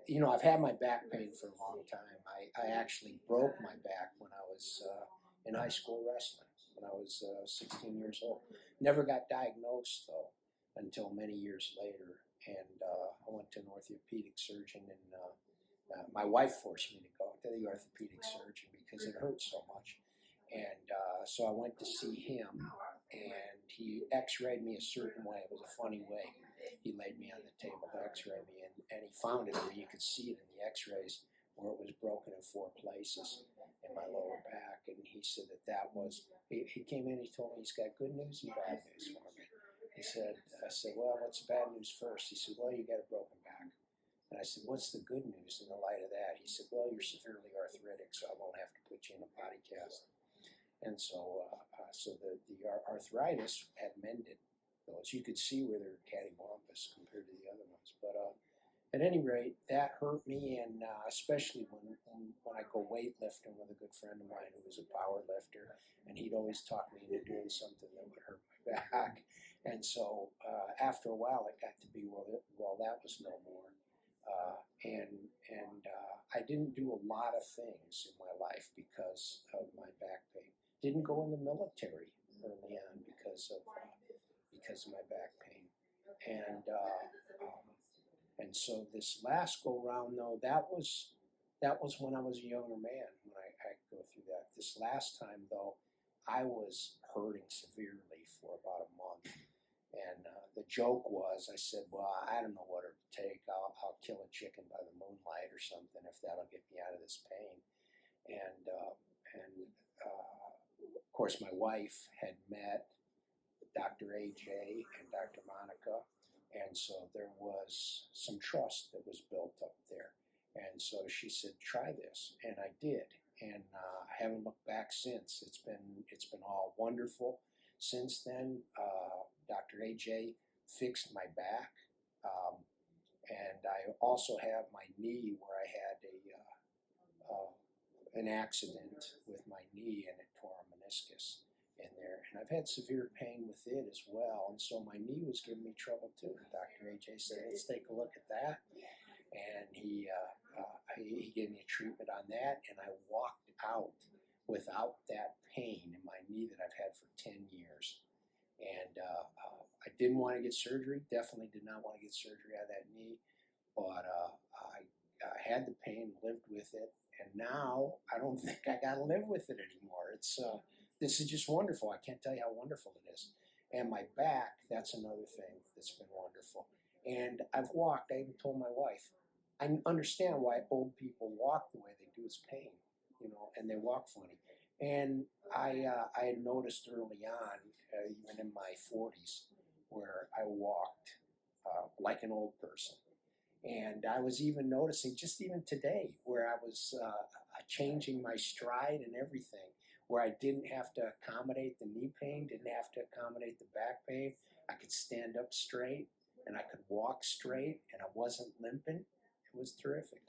I've had my back pain for a long time. I actually broke my back when I was in high school wrestling, when I was 16 years old. Never got diagnosed, though, until many years later. And I went to an orthopedic surgeon, and my wife forced me to go to the orthopedic surgeon because it hurt so much. And so I went to see him, and he x-rayed me a certain way. It was a funny way. He laid me on the table to x-ray me, and he found it. I mean, you could see it in the x-rays where it was broken in 4 places in my lower back. And he said that was, he came in, he told me he's got good news and bad news for me. I said, well, what's the bad news first? He said, well, you got a broken back. And I said, what's the good news in the light of that? He said, well, you're severely arthritic, so I won't have to put you in a body cast. And so the arthritis had mended. Those. You could see where they were cattywampus compared to the other ones. But at any rate, that hurt me, and especially when I go weightlifting with a good friend of mine who was a power lifter, and he'd always talk me into doing something that would hurt my back. And so after a while, it got to be, well, that was no more. And I didn't do a lot of things in my life because of my back pain. Didn't go in the military early on because of my back pain. And so this last go round, though, that was when I was a younger man, when I go through that. This last time, though, I was hurting severely for about a month. And the joke was, I said, well, I don't know what it'll take. I'll kill a chicken by the moonlight or something if that'll get me out of this pain. And of course, my wife had met Dr. AJ and Dr. Monica, and so there was some trust that was built up there. And so she said, try this, and I did. And I haven't looked back since. It's been all wonderful. Since then, Dr. AJ fixed my back, and I also have my knee where I had an accident with my knee, and it tore a meniscus in there. And I've had severe pain with it as well, and so my knee was giving me trouble too. Dr. AJ said, let's take a look at that. And he gave me a treatment on that, and I walked out without that pain in my knee that I've had for 10 years. And I didn't want to get surgery, definitely did not want to get surgery out of that knee, but I had the pain, lived with it, and now I don't think I got to live with it anymore. This is just wonderful. I can't tell you how wonderful it is. And my back, that's another thing that's been wonderful. And I've walked, I even told my wife, I understand why old people walk the way they do. It's pain, and they walk funny. And I had noticed early on, even in my 40s, where I walked like an old person. And I was even noticing, just even today, where I was changing my stride and everything, where I didn't have to accommodate the knee pain, didn't have to accommodate the back pain. I could stand up straight, and I could walk straight, and I wasn't limping. It was terrific.